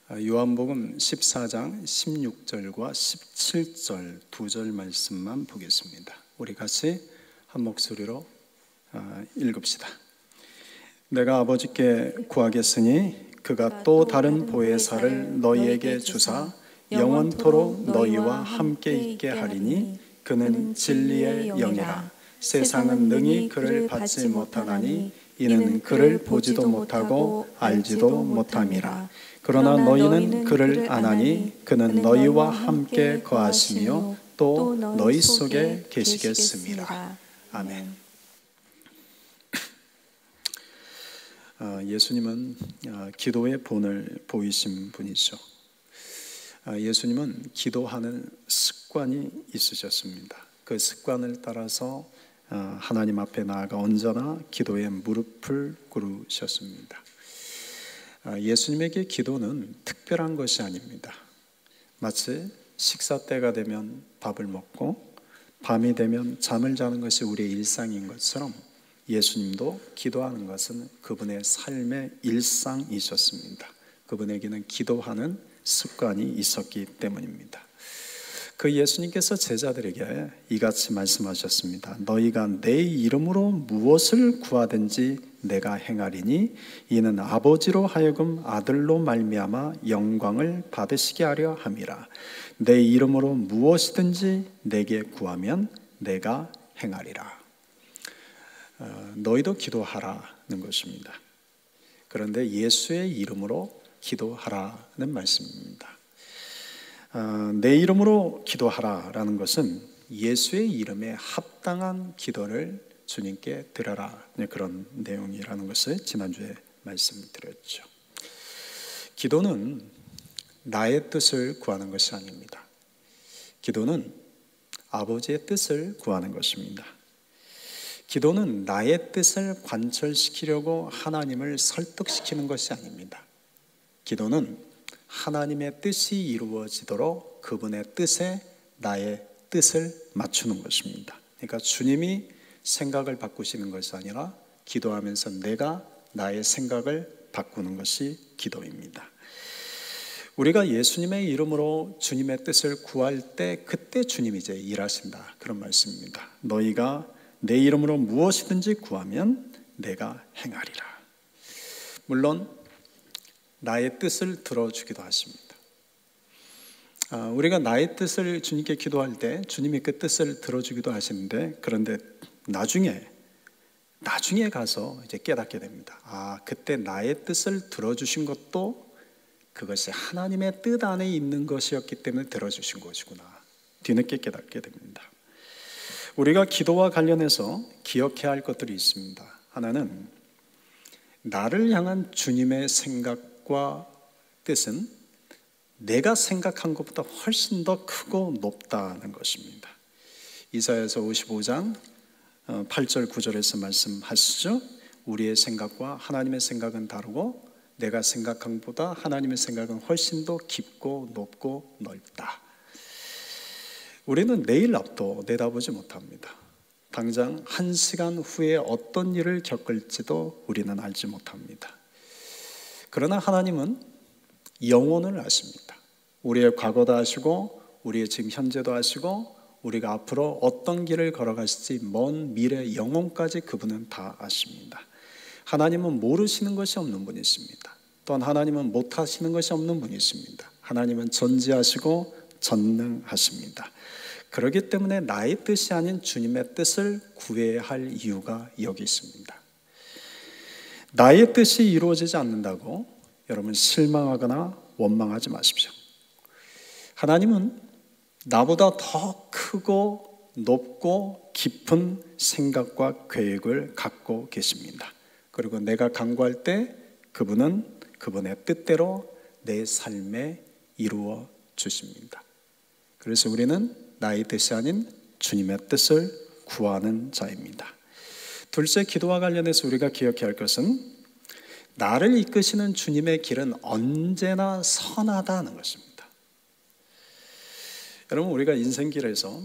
요한복음 14장 16절과 17절 두 절 말씀만 보겠습니다. 우리 같이 한 목소리로 읽읍시다. 내가 아버지께 구하겠으니 그가 또 다른 보혜사를 너희에게 주사 영원토록 너희와 함께 있게 하리니 그는 진리의 영이라. 세상은 능히 그를 받지 못하나니 이는 그를 보지도 못하고 알지도 못함이라. 그러나 너희는 그를 아나니 그는 너희와 함께 거하시며 또 너희 속에 계시겠습니다. 아멘. 예수님은 기도의 본을 보이신 분이죠. 예수님은 기도하는 습관이 있으셨습니다. 그 습관을 따라서 하나님 앞에 나아가 언제나 기도에 무릎을 꿇으셨습니다. 예수님에게 기도는 특별한 것이 아닙니다. 마치 식사 때가 되면 밥을 먹고 밤이 되면 잠을 자는 것이 우리의 일상인 것처럼 예수님도 기도하는 것은 그분의 삶의 일상이셨습니다. 그분에게는 기도하는 습관이 있었기 때문입니다. 그 예수님께서 제자들에게 이같이 말씀하셨습니다. 너희가 내 이름으로 무엇을 구하든지 내가 행하리니 이는 아버지로 하여금 아들로 말미암아 영광을 받으시게 하려 함이라. 내 이름으로 무엇이든지 내게 구하면 내가 행하리라. 너희도 기도하라는 것입니다. 그런데 예수의 이름으로 기도하라는 말씀입니다. 내 이름으로 기도하라라는 것은 예수의 이름에 합당한 기도를 주님께 드려라, 그런 내용이라는 것을 지난주에 말씀드렸죠. 기도는 나의 뜻을 구하는 것이 아닙니다. 기도는 아버지의 뜻을 구하는 것입니다. 기도는 나의 뜻을 관철시키려고 하나님을 설득시키는 것이 아닙니다. 기도는 하나님의 뜻이 이루어지도록 그분의 뜻에 나의 뜻을 맞추는 것입니다. 그러니까 주님이 생각을 바꾸시는 것이 아니라 기도하면서 내가 나의 생각을 바꾸는 것이 기도입니다. 우리가 예수님의 이름으로 주님의 뜻을 구할 때 그때 주님이 이제 일하신다, 그런 말씀입니다. 너희가 내 이름으로 무엇이든지 구하면 내가 행하리라. 물론 나의 뜻을 들어주기도 하십니다. 우리가 나의 뜻을 주님께 기도할 때 주님이 그 뜻을 들어주기도 하시는데, 그런데 나중에 가서 이제 깨닫게 됩니다. 그때 나의 뜻을 들어주신 것도 그것이 하나님의 뜻 안에 있는 것이었기 때문에 들어주신 것이구나. 뒤늦게 깨닫게 됩니다. 우리가 기도와 관련해서 기억해야 할 것들이 있습니다. 하나는 나를 향한 주님의 생각과 뜻은 내가 생각한 것보다 훨씬 더 크고 높다는 것입니다. 이사야서 55장 8절 9절에서 말씀하시죠. 우리의 생각과 하나님의 생각은 다르고 내가 생각한 것보다 하나님의 생각은 훨씬 더 깊고 높고 넓다. 우리는 내일 앞도 내다보지 못합니다. 당장 1시간 후에 어떤 일을 겪을지도 우리는 알지 못합니다. 그러나 하나님은 영혼을 아십니다. 우리의 과거도 아시고 우리의 지금 현재도 아시고 우리가 앞으로 어떤 길을 걸어가실지 먼 미래 영혼까지 그분은 다 아십니다. 하나님은 모르시는 것이 없는 분이십니다. 또한 하나님은 못하시는 것이 없는 분이십니다. 하나님은 전지하시고 전능하십니다. 그렇기 때문에 나의 뜻이 아닌 주님의 뜻을 구해야 할 이유가 여기 있습니다. 나의 뜻이 이루어지지 않는다고 여러분 실망하거나 원망하지 마십시오. 하나님은 나보다 더 크고 높고 깊은 생각과 계획을 갖고 계십니다. 그리고 내가 간구할 때 그분은 그분의 뜻대로 내 삶에 이루어 주십니다. 그래서 우리는 나의 뜻이 아닌 주님의 뜻을 구하는 자입니다. 둘째, 기도와 관련해서 우리가 기억해야 할 것은 나를 이끄시는 주님의 길은 언제나 선하다는 것입니다. 여러분, 우리가 인생길에서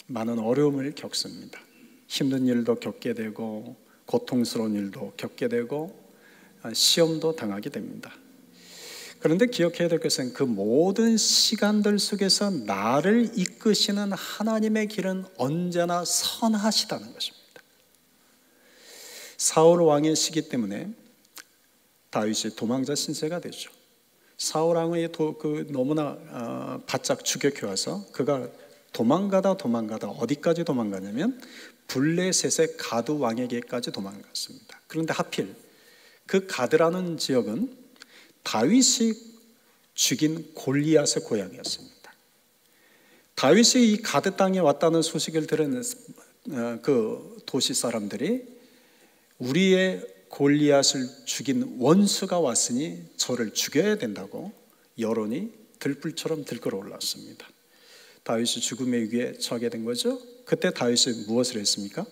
많은 어려움을 겪습니다. 힘든 일도 겪게 되고 고통스러운 일도 겪게 되고 시험도 당하게 됩니다. 그런데 기억해야 될 것은 그 모든 시간들 속에서 나를 이끄시는 하나님의 길은 언제나 선하시다는 것입니다. 사울 왕의 시기 때문에 다윗이 도망자 신세가 되죠. 사울 왕의 너무나 바짝 추격해 와서 그가 도망가다 어디까지 도망가냐면 블레셋의 가드 왕에게까지 도망갔습니다. 그런데 하필 그 가드라는 지역은 다윗이 죽인 골리앗의 고향이었습니다. 다윗이 이 가드 땅에 왔다는 소식을 들은 그 도시 사람들이 우리의 골리앗을 죽인 원수가 왔으니 저를 죽여야 된다고 여론이 들불처럼 들끓어 올랐습니다. 다윗이 죽음의 위기에 처하게 된 거죠. 그때 다윗이 무엇을 했습니까?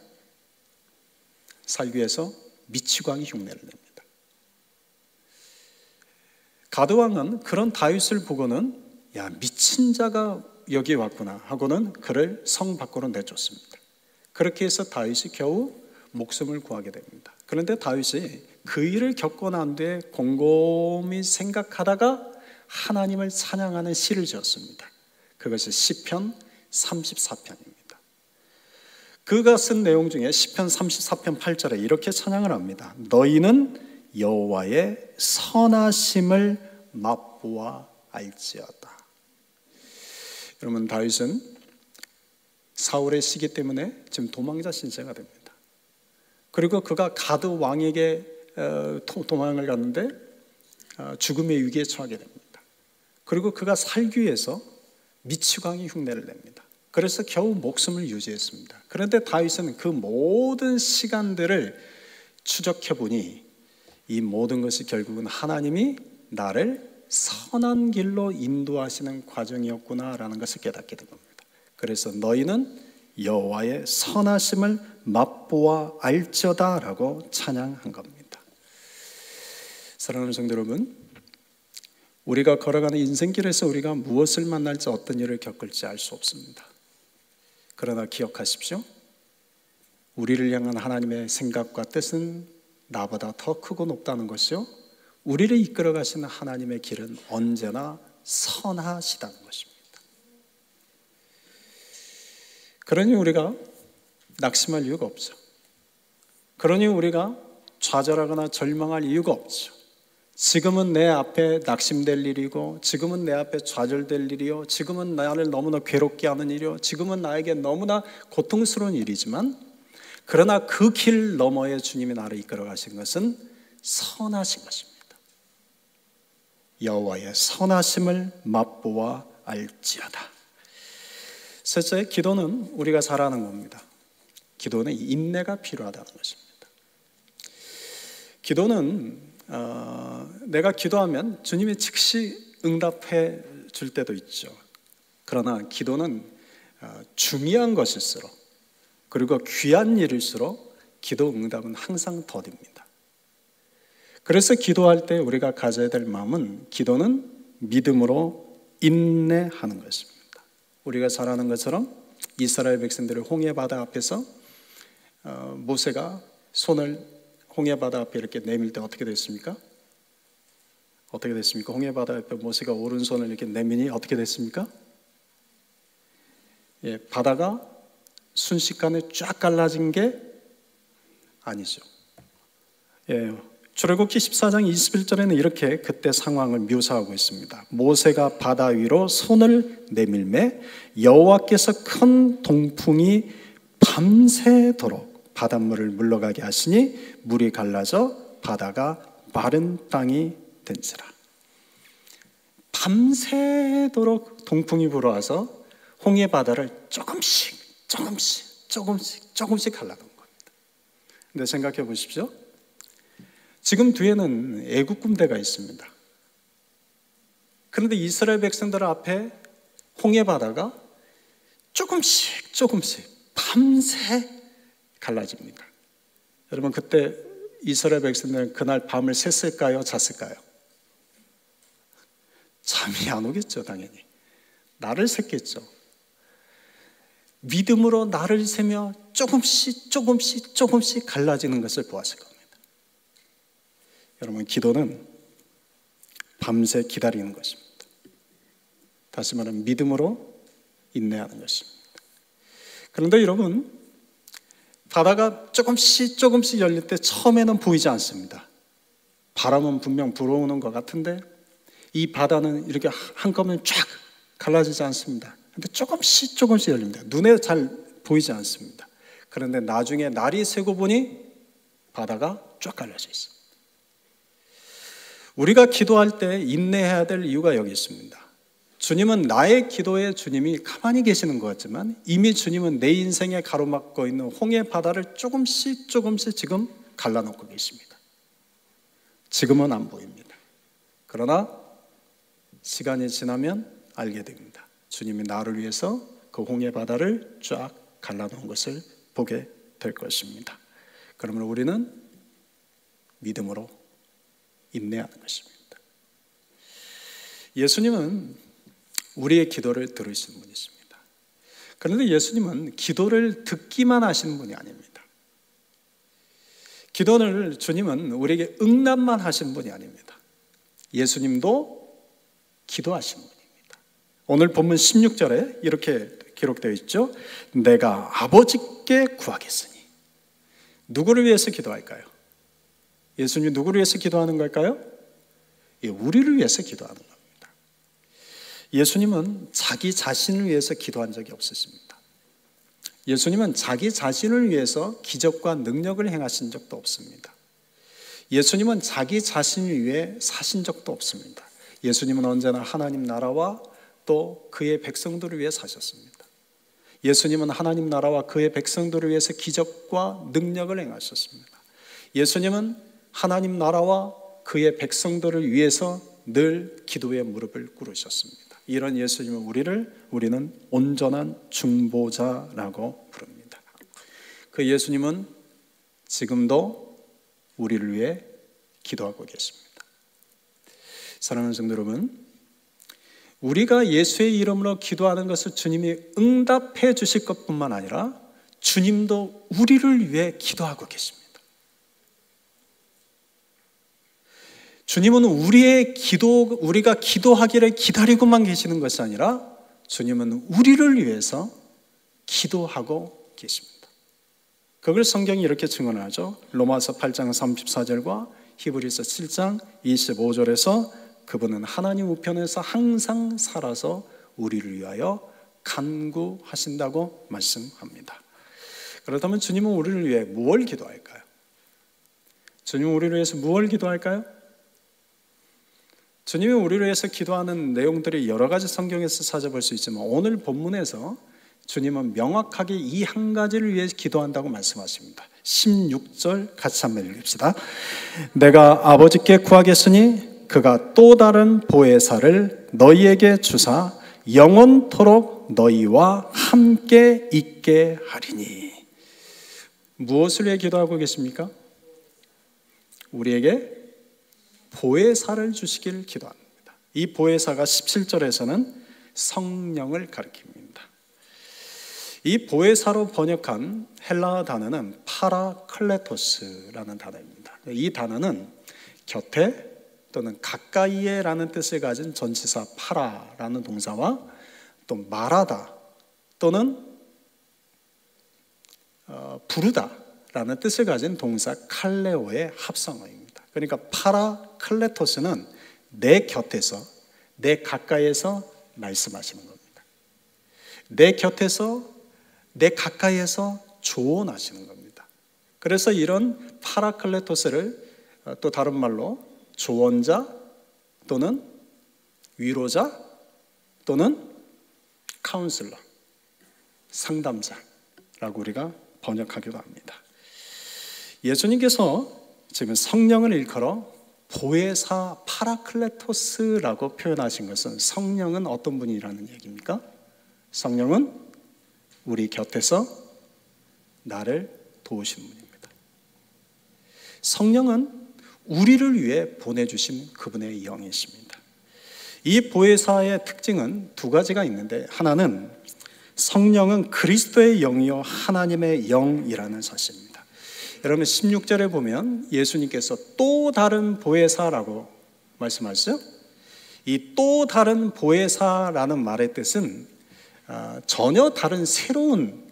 살기 위해서 미치광이 흉내를 냅니다. 가드왕은 그런 다윗을 보고는 야, 미친 자가 여기 왔구나 하고는 그를 성 밖으로 내쫓습니다. 그렇게 해서 다윗이 겨우 목숨을 구하게 됩니다. 그런데 다윗이 그 일을 겪고 난 뒤에 곰곰이 생각하다가 하나님을 찬양하는 시를 지었습니다. 그것이 시편 34편입니다. 그가 쓴 내용 중에 시편 34편 8절에 이렇게 찬양을 합니다. 너희는 여호와의 선하심을 맛보아 알지어다. 여러분, 다윗은 사울의 시기 때문에 지금 도망자 신세가 됩니다. 그리고 그가 가드 왕에게 도망을 갔는데 죽음의 위기에 처하게 됩니다. 그리고 그가 살기 위해서 미치광이 흉내를 냅니다. 그래서 겨우 목숨을 유지했습니다. 그런데 다윗은 그 모든 시간들을 추적해 보니 이 모든 것이 결국은 하나님이 나를 선한 길로 인도하시는 과정이었구나라는 것을 깨닫게 된 겁니다. 그래서 너희는 여호와의 선하심을 맛보아 알지어다라고 찬양한 겁니다. 사랑하는 성도 여러분, 우리가 걸어가는 인생길에서 우리가 무엇을 만날지 어떤 일을 겪을지 알 수 없습니다. 그러나 기억하십시오. 우리를 향한 하나님의 생각과 뜻은 나보다 더 크고 높다는 것이요, 우리를 이끌어 가시는 하나님의 길은 언제나 선하시다는 것입니다. 그러니 우리가 낙심할 이유가 없죠. 그러니 우리가 좌절하거나 절망할 이유가 없죠. 지금은 내 앞에 낙심될 일이고, 지금은 내 앞에 좌절될 일이요, 지금은 나를 너무나 괴롭게 하는 일이요, 지금은 나에게 너무나 고통스러운 일이지만, 그러나 그 길 너머에 주님이 나를 이끌어 가신 것은 선하신 것입니다. 여호와의 선하심을 맛보아 알지어다. 셋째, 기도는 우리가 잘 아는 겁니다. 기도는 인내가 필요하다는 것입니다. 기도는 내가 기도하면 주님이 즉시 응답해 줄 때도 있죠. 그러나 기도는 중요한 것일수록, 그리고 귀한 일일수록 기도 응답은 항상 더딥니다. 그래서 기도할 때 우리가 가져야 될 마음은, 기도는 믿음으로 인내하는 것입니다. 우리가 잘 아는 것처럼 이스라엘 백성들을 홍해바다 앞에서 모세가 손을 홍해바다 앞에 이렇게 내밀 때 어떻게 됐습니까? 어떻게 됐습니까? 홍해바다 앞에 모세가 오른손을 이렇게 내미니 어떻게 됐습니까? 바다가 순식간에 쫙 갈라진 게 아니죠. 출애굽기 14장 21절에는 이렇게 그때 상황을 묘사하고 있습니다. 모세가 바다 위로 손을 내밀매 여호와께서 큰 동풍이 밤새도록 바닷물을 물러가게 하시니 물이 갈라져 바다가 마른 땅이 된지라. 밤새도록 동풍이 불어와서 홍해 바다를 조금씩 갈라놓은 겁니다. 근데 생각해 보십시오. 지금 뒤에는 애국 군대가 있습니다. 그런데 이스라엘 백성들 앞에 홍해 바다가 조금씩 밤새 갈라집니다. 여러분, 그때 이스라엘 백성들은 그날 밤을 샜을까요? 잤을까요? 잠이 안 오겠죠, 당연히. 나를 샜겠죠. 믿음으로 나를 세며 조금씩 갈라지는 것을 보았을 겁니다. 여러분, 기도는 밤새 기다리는 것입니다. 다시 말하면 믿음으로 인내하는 것입니다. 그런데 여러분, 바다가 조금씩 열릴 때 처음에는 보이지 않습니다. 바람은 분명 불어오는 것 같은데 이 바다는 이렇게 한꺼번에 쫙 갈라지지 않습니다. 근데 조금씩 열립니다. 눈에 잘 보이지 않습니다. 그런데 나중에 날이 새고 보니 바다가 쫙 갈라져 있습니다. 우리가 기도할 때 인내해야 될 이유가 여기 있습니다. 주님은 나의 기도에 주님이 가만히 계시는 것 같지만 이미 주님은 내 인생에 가로막고 있는 홍해 바다를 조금씩 지금 갈라놓고 계십니다. 지금은 안 보입니다. 그러나 시간이 지나면 알게 됩니다. 주님이 나를 위해서 그 홍해 바다를 쫙 갈라놓은 것을 보게 될 것입니다. 그러면 우리는 믿음으로 인내하는 것입니다. 예수님은 우리의 기도를 들으시는 분이십니다. 그런데 예수님은 기도를 듣기만 하시는 분이 아닙니다. 기도를 주님은 우리에게 응답만 하시는 분이 아닙니다. 예수님도 기도하신 분입니다. 오늘 본문 16절에 이렇게 기록되어 있죠. 내가 아버지께 구하겠으니. 누구를 위해서 기도할까요? 예수님이 누구를 위해서 기도하는 걸까요? 우리를 위해서 기도하는 겁니다. 예수님은 자기 자신을 위해서 기도한 적이 없으십니다. 예수님은 자기 자신을 위해서 기적과 능력을 행하신 적도 없습니다. 예수님은 자기 자신을 위해 사신 적도 없습니다. 예수님은 언제나 하나님 나라와 또 그의 백성들을 위해 사셨습니다. 예수님은 하나님 나라와 그의 백성들을 위해서 기적과 능력을 행하셨습니다. 예수님은 하나님 나라와 그의 백성들을 위해서 늘 기도의 무릎을 꿇으셨습니다. 이런 예수님은 우리는 온전한 중보자라고 부릅니다. 그 예수님은 지금도 우리를 위해 기도하고 계십니다. 사랑하는 성도 여러분, 우리가 예수의 이름으로 기도하는 것을 주님이 응답해 주실 것뿐만 아니라 주님도 우리를 위해 기도하고 계십니다. 주님은 우리가 기도하기를 기다리고만 계시는 것이 아니라 주님은 우리를 위해서 기도하고 계십니다. 그걸 성경이 이렇게 증언하죠. 로마서 8장 34절과 히브리서 7장 25절에서 그분은 하나님 우편에서 항상 살아서 우리를 위하여 간구하신다고 말씀합니다. 그렇다면 주님은 우리를 위해 무엇을 기도할까요? 주님은 우리를 위해서 무엇을 기도할까요? 주님이 우리를 위해서 기도하는 내용들이 여러 가지 성경에서 찾아볼 수 있지만 오늘 본문에서 주님은 명확하게 이 한 가지를 위해 기도한다고 말씀하십니다. 16절 같이 한번 읽읍시다. 내가 아버지께 구하겠으니 그가 또 다른 보혜사를 너희에게 주사 영원토록 너희와 함께 있게 하리니. 무엇을 위해 기도하고 계십니까? 우리에게 보혜사를 주시기를 기도합니다. 이 보혜사가 17절에서는 성령을 가리킵니다. 이 보혜사로 번역한 헬라어 단어는 파라클레토스라는 단어입니다. 이 단어는 곁에 또는 가까이에라는 뜻을 가진 전치사 파라라는 동사와 또 말하다 또는 부르다라는 뜻을 가진 동사 칼레오의 합성어입니다. 그러니까 파라클레토스는 내 곁에서, 내 가까이에서 말씀하시는 겁니다. 내 곁에서, 내 가까이에서 조언하시는 겁니다. 그래서 이런 파라클레토스를 또 다른 말로 조언자 또는 위로자 또는 카운슬러, 상담자라고 우리가 번역하기도 합니다. 예수님께서 지금 성령을 일컬어 보혜사 파라클레토스라고 표현하신 것은 성령은 어떤 분이라는 얘기입니까? 성령은 우리 곁에서 나를 도우시는 분입니다. 성령은 우리를 위해 보내주신 그분의 영이십니다. 이 보혜사의 특징은 두 가지가 있는데 하나는 성령은 그리스도의 영이요 하나님의 영이라는 사실입니다. 여러분 16절에 보면 예수님께서 또 다른 보혜사라고 말씀하시죠? 이 또 다른 보혜사라는 말의 뜻은 전혀 다른 새로운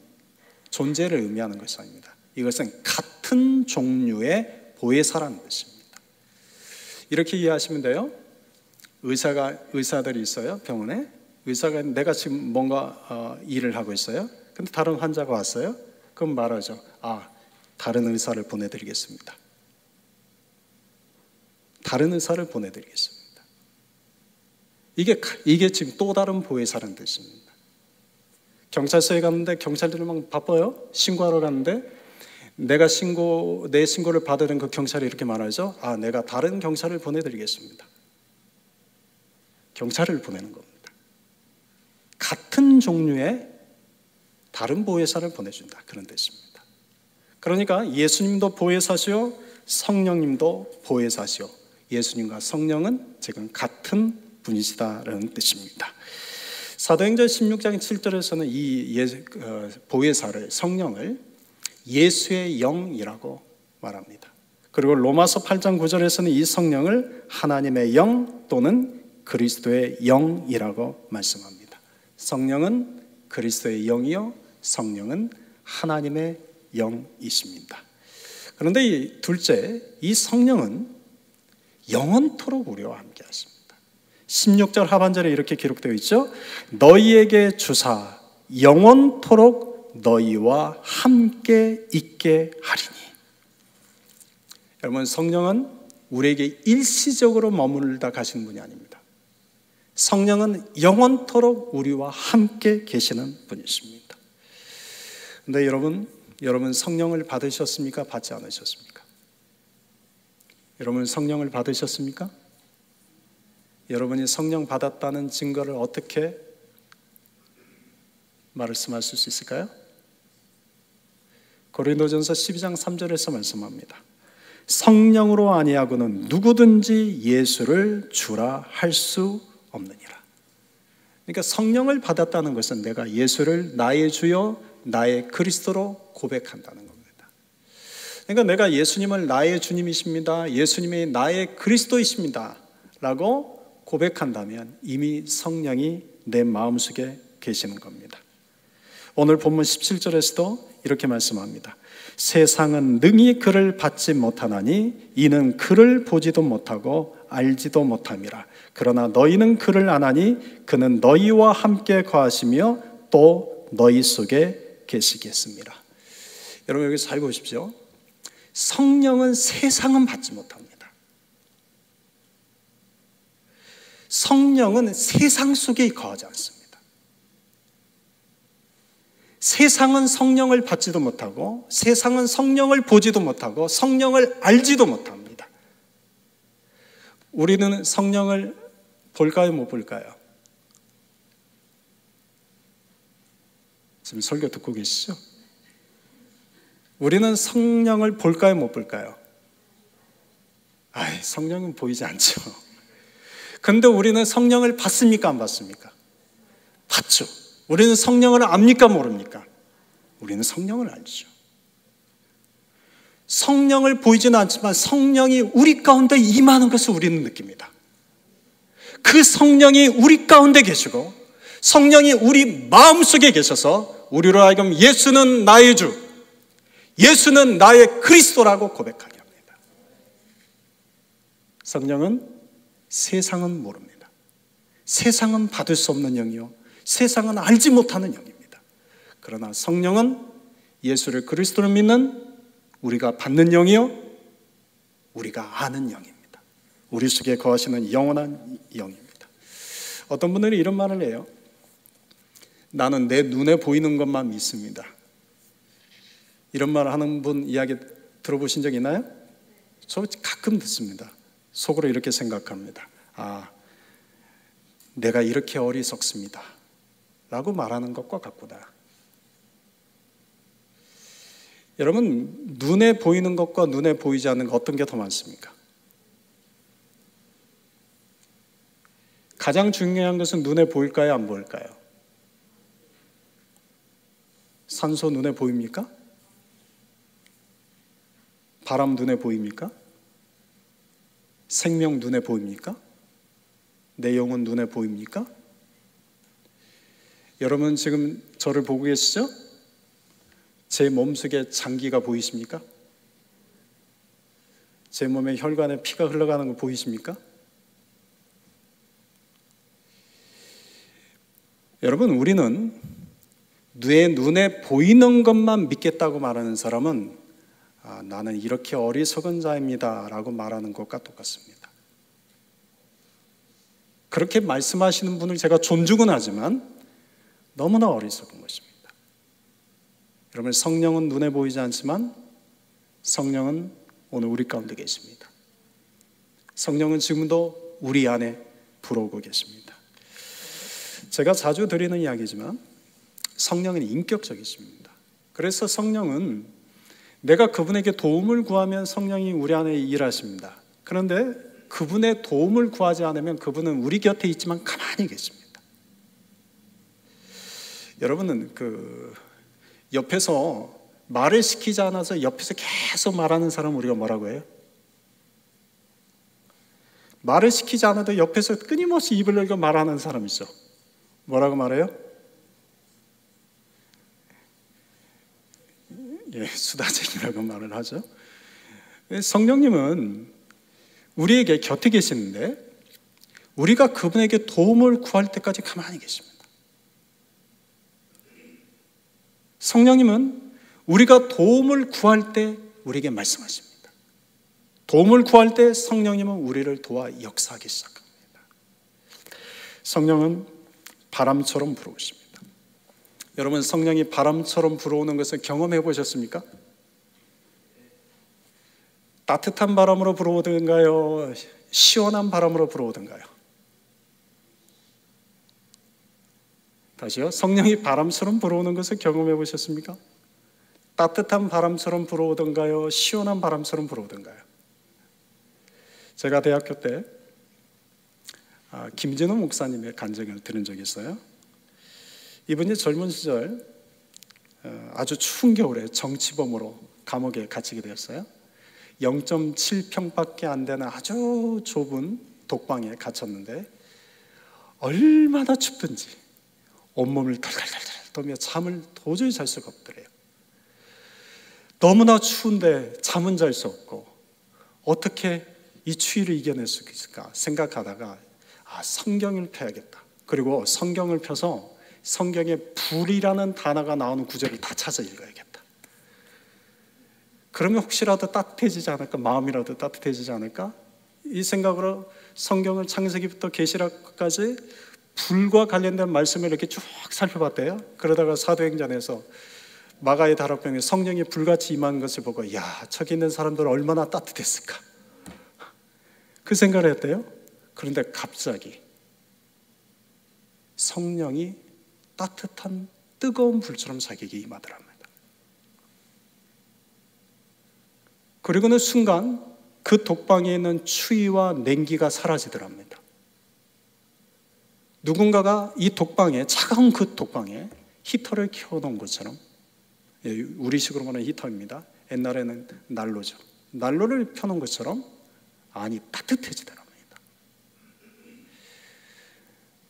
존재를 의미하는 것이 아닙니다. 이것은 같은 종류의 보혜사라는 뜻입니다. 이렇게 이해하시면 돼요. 의사들이 있어요, 병원에. 의사가 내가 지금 뭔가 일을 하고 있어요. 근데 다른 환자가 왔어요. 그럼 말하죠. 다른 의사를 보내드리겠습니다. 다른 의사를 보내드리겠습니다. 이게 지금 또 다른 보혜사라는 뜻입니다. 경찰서에 갔는데 경찰들이 막 바빠요. 신고하러 갔는데 내 신고를 받으는 그 경찰이 이렇게 말하죠. 내가 다른 경찰을 보내드리겠습니다. 경찰을 보내는 겁니다. 같은 종류의 다른 보혜사를 보내준다, 그런 뜻입니다. 그러니까 예수님도 보혜사시오, 성령님도 보혜사시오. 예수님과 성령은 지금 같은 분이시다라는 뜻입니다. 사도행전 16장 7절에서는 이 보혜사를, 성령을 예수의 영이라고 말합니다. 그리고 로마서 8장 9절에서는 이 성령을 하나님의 영 또는 그리스도의 영이라고 말씀합니다. 성령은 그리스도의 영이요, 성령은 하나님의 영이십니다. 그런데 이 둘째, 이 성령은 영원토록 우리와 함께 하십니다. 16절 하반절에 이렇게 기록되어 있죠. 너희에게 주사 영원토록 너희와 함께 있게 하리니. 여러분, 성령은 우리에게 일시적으로 머물다 가시는 분이 아닙니다. 성령은 영원토록 우리와 함께 계시는 분이십니다. 그런데 여러분 성령을 받으셨습니까? 받지 않으셨습니까? 여러분 성령을 받으셨습니까? 여러분이 성령 받았다는 증거를 어떻게 말씀하실 수 있을까요? 고린도전서 12장 3절에서 말씀합니다. 성령으로 아니하고는 누구든지 예수를 주라 할 수 없느니라. 그러니까 성령을 받았다는 것은 내가 예수를 나의 주요 나의 그리스도로 고백한다는 겁니다. 그러니까 내가 예수님을 나의 주님이십니다, 예수님이 나의 그리스도이십니다 라고 고백한다면 이미 성령이 내 마음속에 계시는 겁니다. 오늘 본문 17절에서도 이렇게 말씀합니다. 세상은 능히 그를 받지 못하나니 이는 그를 보지도 못하고 알지도 못함이라. 그러나 너희는 그를 아나니 그는 너희와 함께 거하시며 또 너희 속에 계시겠습니다. 여러분 여기 잘 보십시오. 성령은 세상은 받지 못합니다. 성령은 세상 속에 거하지 않습니다. 세상은 성령을 받지도 못하고 세상은 성령을 보지도 못하고 성령을 알지도 못합니다. 우리는 성령을 볼까요, 못 볼까요? 지금 설교 듣고 계시죠? 우리는 성령을 볼까요, 못 볼까요? 성령은 보이지 않죠. 그런데 우리는 성령을 받습니까, 안 받습니까? 받죠. 우리는 성령을 압니까, 모릅니까? 우리는 성령을 알죠. 성령을 보이지는 않지만 성령이 우리 가운데 임하는 것을 우리는 느낍니다. 그 성령이 우리 가운데 계시고 성령이 우리 마음속에 계셔서 우리로 하여금 예수는 나의 주, 예수는 나의 그리스도라고 고백하게 합니다. 성령은 세상은 모릅니다. 세상은 받을 수 없는 영이요, 세상은 알지 못하는 영입니다. 그러나 성령은 예수를 그리스도로 믿는 우리가 받는 영이요, 우리가 아는 영입니다. 우리 속에 거하시는 영원한 영입니다. 어떤 분들이 이런 말을 해요. 나는 내 눈에 보이는 것만 믿습니다. 이런 말 하는 분 이야기 들어보신 적 있나요? 저 가끔 듣습니다. 속으로 이렇게 생각합니다. 내가 이렇게 어리석습니다 라고 말하는 것과 같구나. 여러분, 눈에 보이는 것과 눈에 보이지 않는 것 어떤 게 더 많습니까? 가장 중요한 것은 눈에 보일까요, 안 보일까요? 산소 눈에 보입니까? 바람 눈에 보입니까? 생명 눈에 보입니까? 내용은 눈에 보입니까? 여러분 지금 저를 보고 계시죠? 제 몸속에 장기가 보이십니까? 제 몸에 혈관에 피가 흘러가는 거 보이십니까? 여러분, 우리는 내 눈에 보이는 것만 믿겠다고 말하는 사람은 나는 이렇게 어리석은 자입니다 라고 말하는 것과 똑같습니다. 그렇게 말씀하시는 분을 제가 존중은 하지만 너무나 어리석은 것입니다. 여러분, 성령은 눈에 보이지 않지만 성령은 오늘 우리 가운데 계십니다. 성령은 지금도 우리 안에 불어오고 계십니다. 제가 자주 드리는 이야기지만 성령은 인격적이십니다. 그래서 성령은 내가 그분에게 도움을 구하면 성령이 우리 안에 일하십니다. 그런데 그분의 도움을 구하지 않으면 그분은 우리 곁에 있지만 가만히 계십니다. 여러분은 옆에서 말을 시키지 않아서 옆에서 계속 말하는 사람 우리가 뭐라고 해요? 말을 시키지 않아도 옆에서 끊임없이 입을 열고 말하는 사람 있죠. 뭐라고 말해요? 수다쟁이라고 말을 하죠. 성령님은 우리에게 곁에 계시는데 우리가 그분에게 도움을 구할 때까지 가만히 계십니다. 성령님은 우리가 도움을 구할 때 우리에게 말씀하십니다. 도움을 구할 때 성령님은 우리를 도와 역사하기 시작합니다. 성령은 바람처럼 불어오십니다. 여러분, 성령이 바람처럼 불어오는 것을 경험해 보셨습니까? 따뜻한 바람으로 불어오든가요? 시원한 바람으로 불어오든가요? 다시요. 성령이 바람처럼 불어오는 것을 경험해 보셨습니까? 따뜻한 바람처럼 불어오든가요? 시원한 바람처럼 불어오든가요? 제가 대학교 때 김진호 목사님의 간증을 들은 적이 있어요. 이분이 젊은 시절 아주 추운 겨울에 정치범으로 감옥에 갇히게 되었어요. 0.7평밖에 안 되는 아주 좁은 독방에 갇혔는데 얼마나 춥든지 온몸을 덜덜덜 떨며 잠을 도저히 잘 수가 없더래요. 너무나 추운데 잠은 잘 수 없고 어떻게 이 추위를 이겨낼 수 있을까 생각하다가 성경을 펴야겠다. 그리고 성경을 펴서 성경에 불이라는 단어가 나오는 구절을 다 찾아 읽어야겠다. 그러면 혹시라도 따뜻해지지 않을까? 마음이라도 따뜻해지지 않을까? 이 생각으로 성경을 창세기부터 계시록까지 불과 관련된 말씀을 이렇게 쭉 살펴봤대요. 그러다가 사도행전에서 마가의 다락방에 성령이 불같이 임한 것을 보고 저기 있는 사람들 얼마나 따뜻했을까? 그 생각을 했대요. 그런데 갑자기 성령이 따뜻한 뜨거운 불처럼 자기에게 임하더랍니다. 그리고는 순간 그 독방에 있는 추위와 냉기가 사라지더랍니다. 누군가가 이 독방에, 차가운 그 독방에 히터를 켜놓은 것처럼, 우리식으로 말하는 히터입니다. 옛날에는 난로죠. 난로를 켜놓은 것처럼 안이 따뜻해지더랍니다.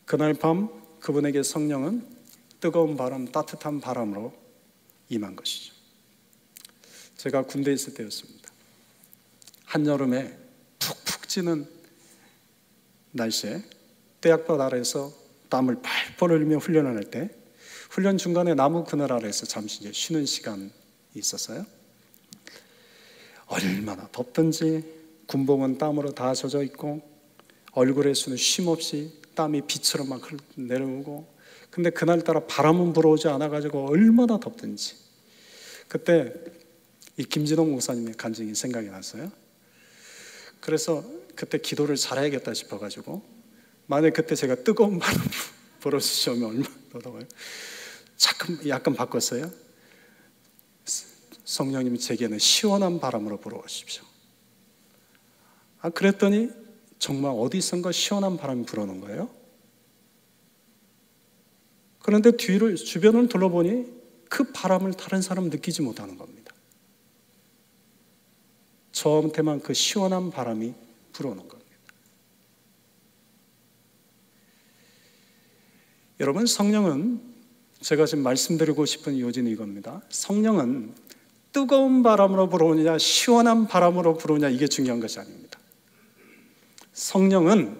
그날 밤 그분에게 성령은 뜨거운 바람, 따뜻한 바람으로 임한 것이죠. 제가 군대에 있을 때였습니다. 한여름에 푹푹 찌는 날씨에 떼약볕 아래에서 땀을 팔팔 흘리며 훈련을 할 때 훈련 중간에 나무 그늘 아래에서 잠시 이제 쉬는 시간이 있었어요. 얼마나 덥든지 군복은 땀으로 다 젖어 있고 얼굴에서는 쉼없이 땀이 비처럼 막 내려오고, 근데 그날따라 바람은 불어오지 않아가지고 얼마나 덥든지 그때 이 김진호 목사님의 간증이 생각이 났어요. 그래서 그때 기도를 잘해야겠다 싶어가지고, 만약 그때 제가 뜨거운 바람 불어주시면 얼마나 더 더워요. 약간 바꿨어요. 성령님이 제게는 시원한 바람으로 불어오십시오. 그랬더니 정말 어디선가 시원한 바람이 불어오는 거예요. 그런데 주변을 둘러보니 그 바람을 다른 사람은 느끼지 못하는 겁니다. 저한테만 그 시원한 바람이 불어오는 겁니다. 여러분, 성령은, 제가 지금 말씀드리고 싶은 요지는 이겁니다. 성령은 뜨거운 바람으로 불어오느냐 시원한 바람으로 불어오느냐 이게 중요한 것이 아닙니다. 성령은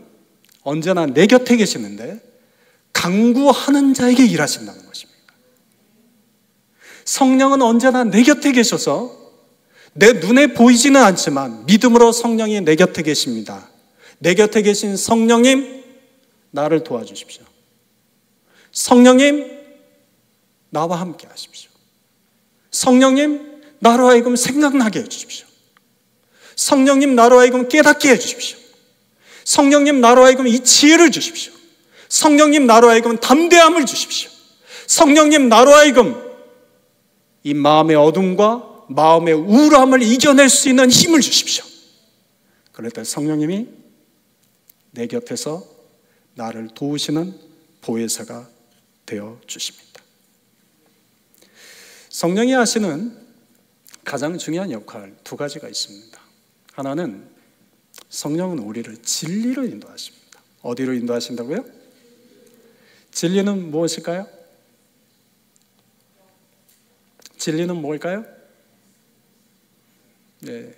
언제나 내 곁에 계시는데 강구하는 자에게 일하신다는 것입니다. 성령은 언제나 내 곁에 계셔서 내 눈에 보이지는 않지만 믿음으로 성령이 내 곁에 계십니다. 내 곁에 계신 성령님, 나를 도와주십시오. 성령님, 나와 함께 하십시오. 성령님, 나로 하여금 생각나게 해주십시오. 성령님, 나로 하여금 깨닫게 해주십시오. 성령님, 나로 하여금 이 지혜를 주십시오. 성령님, 나로 하여금 담대함을 주십시오. 성령님, 나로 하여금 이 마음의 어둠과 마음의 우울함을 이겨낼 수 있는 힘을 주십시오. 그럴 때 성령님이 내 곁에서 나를 도우시는 보혜사가 되어 주십니다. 성령이 하시는 가장 중요한 역할 두 가지가 있습니다. 하나는 성령은 우리를 진리로 인도하십니다. 어디로 인도하신다고요? 진리는 무엇일까요? 진리는 뭘까요? 네,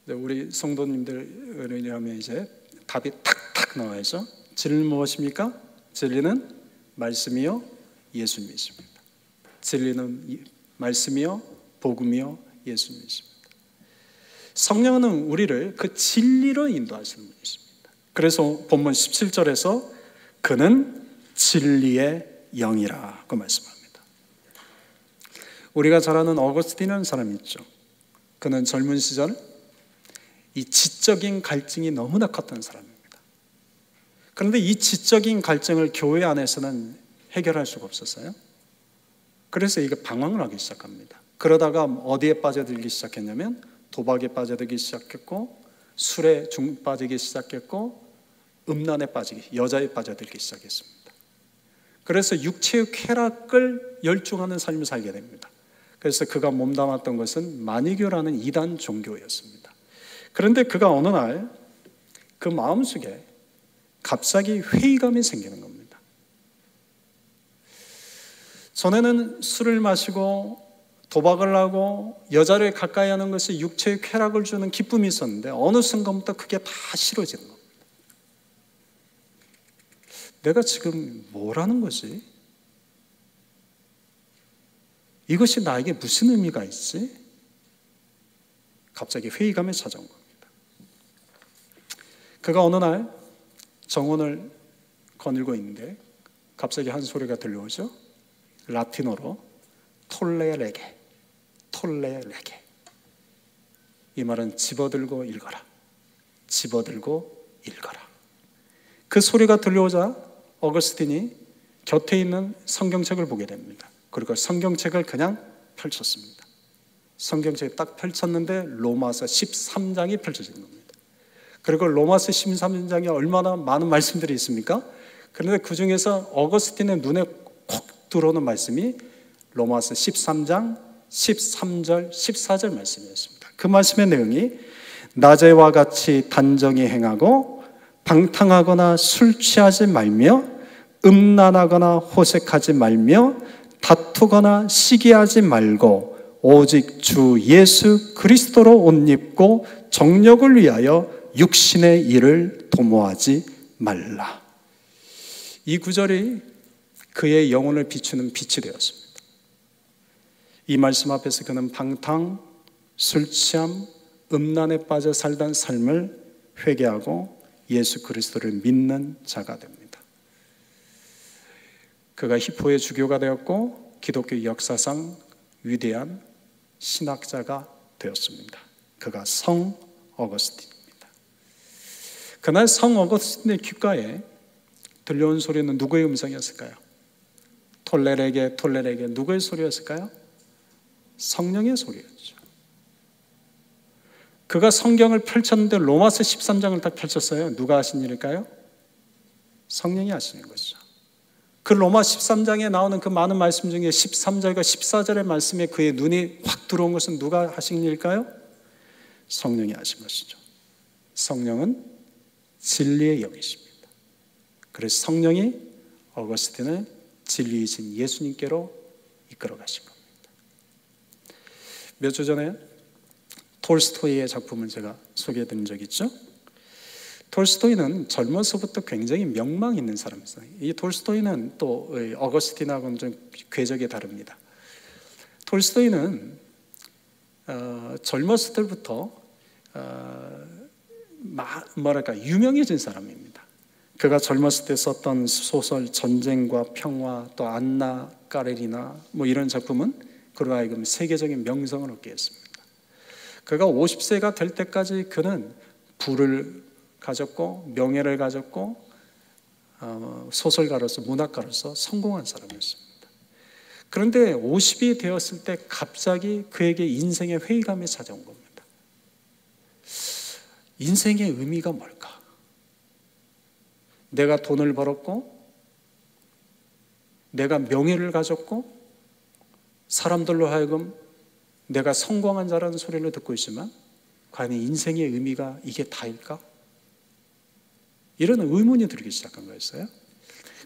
우리 성도님들을 하면 이제 답이 탁탁 나와야죠. 진리는 무엇입니까? 진리는 말씀이요 예수님이십니다. 진리는 말씀이요 복음이요 예수님이십니다. 성령은 우리를 그 진리로 인도하시는 분이십니다. 그래서 본문 17절에서 그는 진리의 영이라고 말씀합니다. 우리가 잘 아는 어거스틴이라는 사람이 있죠. 그는 젊은 시절 이 지적인 갈증이 너무나 컸던 사람입니다. 그런데 이 지적인 갈증을 교회 안에서는 해결할 수가 없었어요. 그래서 이게 방황을 하기 시작합니다. 그러다가 어디에 빠져들기 시작했냐면 도박에 빠져들기 시작했고 술에 빠지기 시작했고 음란에 빠지기, 여자에 빠져들기 시작했습니다. 그래서 육체의 쾌락을 열중하는 삶을 살게 됩니다. 그래서 그가 몸담았던 것은 마니교라는 이단 종교였습니다. 그런데 그가 어느 날 그 마음속에 갑자기 회의감이 생기는 겁니다. 전에는 술을 마시고 도박을 하고 여자를 가까이 하는 것이 육체의 쾌락을 주는 기쁨이 있었는데 어느 순간부터 그게 다 싫어지는 겁니다. 내가 지금 뭘 하는 거지? 이것이 나에게 무슨 의미가 있지? 갑자기 회의감이 찾아온 겁니다. 그가 어느 날 정원을 거닐고 있는데 갑자기 한 소리가 들려오죠. 라틴어로 톨레레게, 톨레레게. 이 말은 집어들고 읽어라, 집어들고 읽어라. 그 소리가 들려오자 어거스틴이 곁에 있는 성경책을 보게 됩니다. 그리고 성경책을 그냥 펼쳤습니다. 성경책을 딱 펼쳤는데 로마서 13장이 펼쳐진 겁니다. 그리고 로마서 13장에 얼마나 많은 말씀들이 있습니까? 그런데 그 중에서 어거스틴의 눈에 콕 들어오는 말씀이 로마서 13장 13절 14절 말씀이었습니다. 그 말씀의 내용이 낮에와 같이 단정히 행하고 방탕하거나 술 취하지 말며 음란하거나 호색하지 말며 다투거나 시기하지 말고 오직 주 예수 그리스도로 옷 입고 정욕을 위하여 육신의 일을 도모하지 말라. 이 구절이 그의 영혼을 비추는 빛이 되었습니다. 이 말씀 앞에서 그는 방탕, 술 취함, 음란에 빠져 살던 삶을 회개하고 예수 그리스도를 믿는 자가 됩니다. 그가 히포의 주교가 되었고 기독교 역사상 위대한 신학자가 되었습니다. 그가 성 어거스틴입니다. 그날 성 어거스틴의 귓가에 들려온 소리는 누구의 음성이었을까요? 톨레레게 톨레레게 누구의 소리였을까요? 성령의 소리였죠. 그가 성경을 펼쳤는데 로마서 13장을 딱 펼쳤어요. 누가 하신 일일까요? 성령이 하시는 것이죠. 그 로마 13장에 나오는 그 많은 말씀 중에 13절과 14절의 말씀에 그의 눈이 확 들어온 것은 누가 하신 일일까요? 성령이 하신 것이죠. 성령은 진리의 영이십니다. 그래서 성령이 어거스틴을 진리이신 예수님께로 이끌어 가신 겁니다. 몇 주 전에 톨스토이의 작품을 제가 소개해 드린 적이 있죠. 톨스토이는 젊어서부터 굉장히 명망 있는 사람이었어요. 이 톨스토이는 또 어거스틴하고는 좀 궤적이 다릅니다. 톨스토이는 젊었을 때부터 유명해진 사람입니다. 그가 젊었을 때 썼던 소설 전쟁과 평화, 또 안나 까레리나 이런 작품은 그로 하여금 세계적인 명성을 얻게 했습니다. 그가 50세가 될 때까지 그는 부를 가졌고 명예를 가졌고 소설가로서 문학가로서 성공한 사람이었습니다. 그런데 50이 되었을 때 갑자기 그에게 인생의 회의감이 찾아온 겁니다. 인생의 의미가 뭘까? 내가 돈을 벌었고 내가 명예를 가졌고 사람들로 하여금 내가 성공한 자라는 소리를 듣고 있지만 과연 인생의 의미가 이게 다일까? 이런 의문이 들기 시작한 거였어요.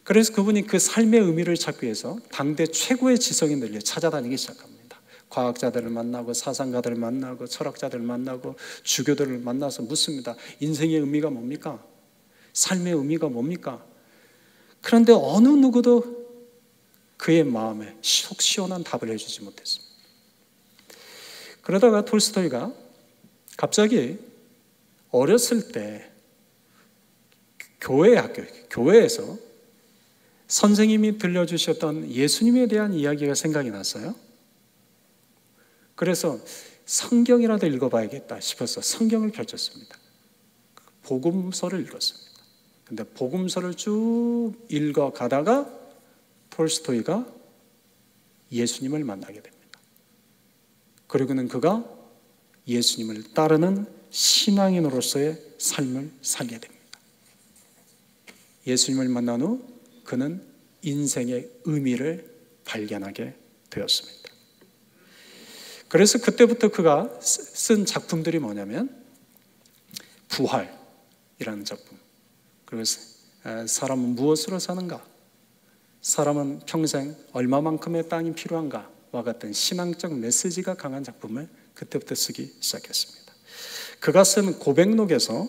그래서 그분이 그 삶의 의미를 찾기 위해서 당대 최고의 지성인들을 찾아다니기 시작합니다. 과학자들을 만나고 사상가들을 만나고 철학자들을 만나고 주교들을 만나서 묻습니다. 인생의 의미가 뭡니까? 삶의 의미가 뭡니까? 그런데 어느 누구도 그의 마음에 속 시원한 답을 해주지 못했습니다. 그러다가 톨스토이가 갑자기 어렸을 때 교회에서 선생님이 들려주셨던 예수님에 대한 이야기가 생각이 났어요. 그래서 성경이라도 읽어봐야겠다 싶어서 성경을 펼쳤습니다. 복음서를 읽었습니다. 근데 복음서를 쭉 읽어가다가 톨스토이가 예수님을 만나게 됩니다. 그리고는 그가 예수님을 따르는 신앙인으로서의 삶을 살게 됩니다. 예수님을 만난 후 그는 인생의 의미를 발견하게 되었습니다. 그래서 그때부터 그가 쓴 작품들이 뭐냐면 부활이라는 작품, 그리고 사람은 무엇으로 사는가, 사람은 평생 얼마만큼의 땅이 필요한가와 같은 신앙적 메시지가 강한 작품을 그때부터 쓰기 시작했습니다. 그가 쓴 고백록에서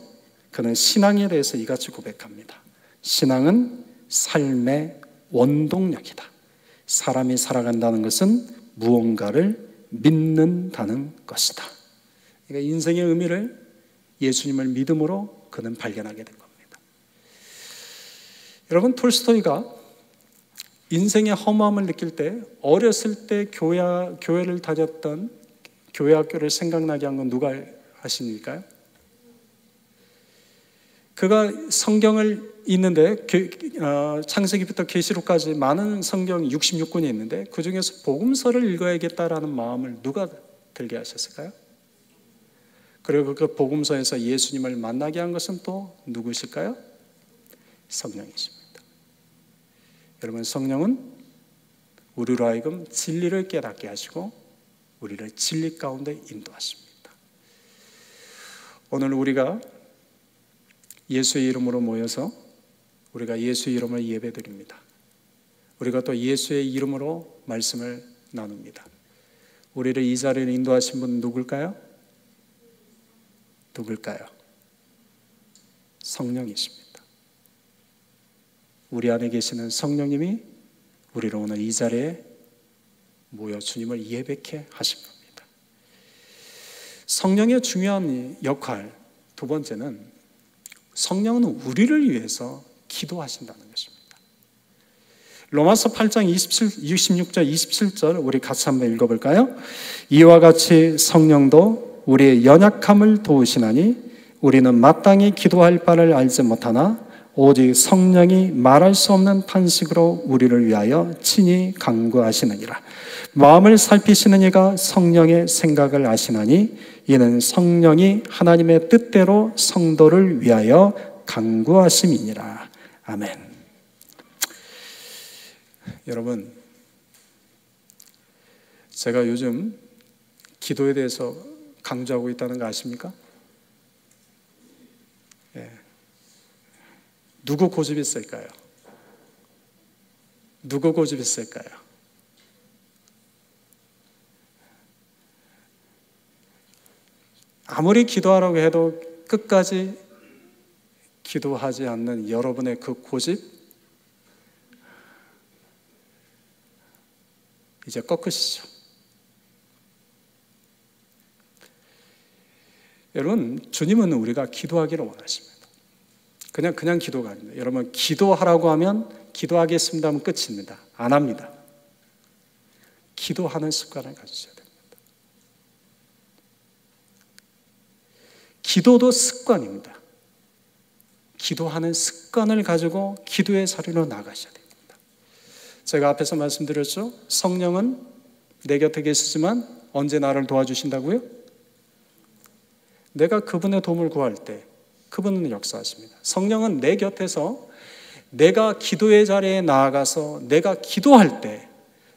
그는 신앙에 대해서 이같이 고백합니다. 신앙은 삶의 원동력이다. 사람이 살아간다는 것은 무언가를 믿는다는 것이다. 그러니까 인생의 의미를 예수님을 믿음으로 그는 발견하게 된 겁니다. 여러분, 톨스토이가 인생의 허무함을 느낄 때 어렸을 때 교회를 다녔던 교회 학교를 생각나게 한 건 누가 하십니까요? 그가 성경을 읽는데 창세기부터 계시록까지 많은 성경 66권이 있는데 그 중에서 복음서를 읽어야겠다라는 마음을 누가 들게 하셨을까요? 그리고 그 복음서에서 예수님을 만나게 한 것은 또 누구실까요? 성령이십니다. 여러분, 성령은 우리로 하여금 진리를 깨닫게 하시고 우리를 진리 가운데 인도하십니다. 오늘 우리가 예수의 이름으로 모여서 우리가 예수의 이름을 예배드립니다. 우리가 또 예수의 이름으로 말씀을 나눕니다. 우리를 이 자리에 인도하신 분은 누굴까요? 성령이십니다. 우리 안에 계시는 성령님이 우리를 오늘 이 자리에 모여 주님을 예배케 하신 겁니다. 성령의 중요한 역할, 두 번째는 성령은 우리를 위해서 기도하신다는 것입니다. 로마서 8장 26절 27절 우리 같이 한번 읽어볼까요? 이와 같이 성령도 우리의 연약함을 도우시나니 우리는 마땅히 기도할 바를 알지 못하나 오직 성령이 말할 수 없는 탄식으로 우리를 위하여 친히 간구하시느니라. 마음을 살피시는 이가 성령의 생각을 아시나니 이는 성령이 하나님의 뜻대로 성도를 위하여 간구하심이니라. 아멘. 여러분, 제가 요즘 기도에 대해서 강조하고 있다는 거 아십니까? 누구 고집이 있을까요? 누구 고집했을까요? 아무리 기도하라고 해도 끝까지 기도하지 않는 여러분의 그 고집, 이제 꺾으시죠. 여러분, 주님은 우리가 기도하기를 원하십니다. 그냥 기도가 아닙니다. 여러분, 기도하라고 하면 기도하겠습니다 하면 끝입니다. 안 합니다. 기도하는 습관을 가지셔야 됩니다. 기도도 습관입니다. 기도하는 습관을 가지고 기도의 자리로 나가셔야 됩니다. 제가 앞에서 말씀드렸죠. 성령은 내 곁에 계시지만 언제 나를 도와주신다고요? 내가 그분의 도움을 구할 때 그분은 역사하십니다. 성령은 내 곁에서 내가 기도의 자리에 나아가서 내가 기도할 때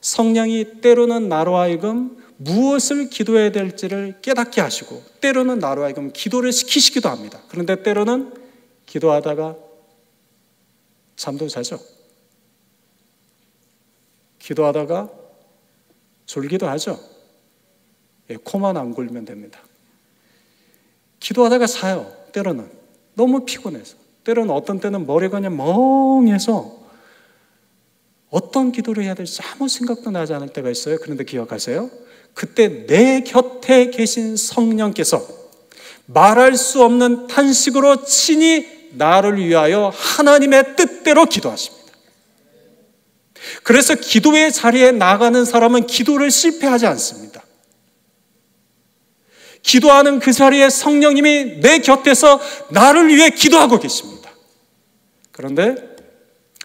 성령이 때로는 나로 하여금 무엇을 기도해야 될지를 깨닫게 하시고 때로는 나로 하여금 기도를 시키시기도 합니다. 그런데 때로는 기도하다가 잠도 자죠. 기도하다가 졸기도 하죠. 코만 안 골면 됩니다. 기도하다가 자요. 때로는 너무 피곤해서, 때로는 어떤 때는 머리가 그냥 멍해서 어떤 기도를 해야 될지 아무 생각도 나지 않을 때가 있어요. 그런데 기억하세요. 그때 내 곁에 계신 성령께서 말할 수 없는 탄식으로 친히 나를 위하여 하나님의 뜻대로 기도하십니다. 그래서 기도의 자리에 나가는 사람은 기도를 실패하지 않습니다. 기도하는 그 자리에 성령님이 내 곁에서 나를 위해 기도하고 계십니다. 그런데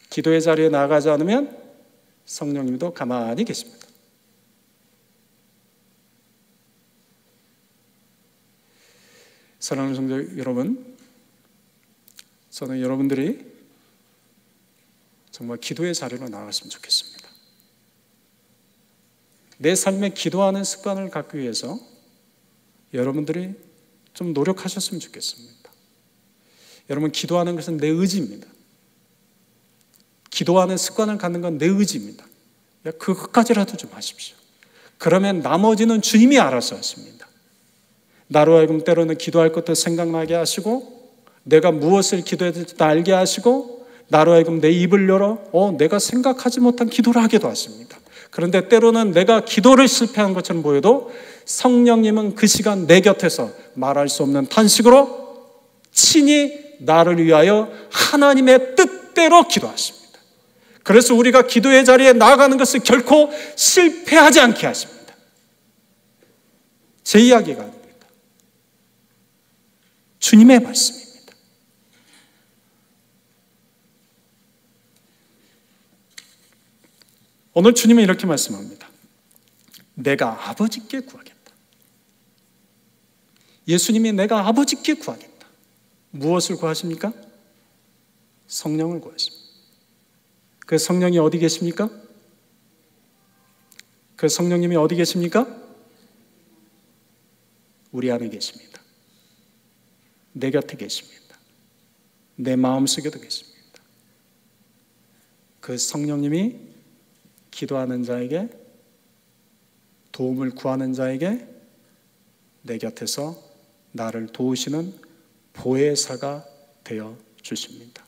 기도의 자리에 나가지 않으면 성령님도 가만히 계십니다. 사랑하는 성도 여러분, 저는 여러분들이 정말 기도의 자리로 나갔으면 좋겠습니다. 내 삶에 기도하는 습관을 갖기 위해서 여러분들이 좀 노력하셨으면 좋겠습니다. 여러분, 기도하는 것은 내 의지입니다. 기도하는 습관을 갖는 건 내 의지입니다. 그것까지라도 좀 하십시오. 그러면 나머지는 주님이 알아서 하십니다. 나로 하여금 때로는 기도할 것도 생각나게 하시고 내가 무엇을 기도해야 될지도 알게 하시고 나로 하여금 내 입을 열어 내가 생각하지 못한 기도를 하게도 하십니다. 그런데 때로는 내가 기도를 실패한 것처럼 보여도 성령님은 그 시간 내 곁에서 말할 수 없는 탄식으로 친히 나를 위하여 하나님의 뜻대로 기도하십니다. 그래서 우리가 기도의 자리에 나아가는 것을 결코 실패하지 않게 하십니다. 제 이야기가 아닙니다. 주님의 말씀입니다. 오늘 주님은 이렇게 말씀합니다. 내가 아버지께 구하겠다. 예수님이 내가 아버지께 구하겠다. 무엇을 구하십니까? 성령을 구하십니다. 그 성령이 어디 계십니까? 그 성령님이 어디 계십니까? 우리 안에 계십니다. 내 곁에 계십니다. 내 마음속에도 계십니다. 그 성령님이 기도하는 자에게, 도움을 구하는 자에게 내 곁에서 나를 도우시는 보혜사가 되어 주십니다.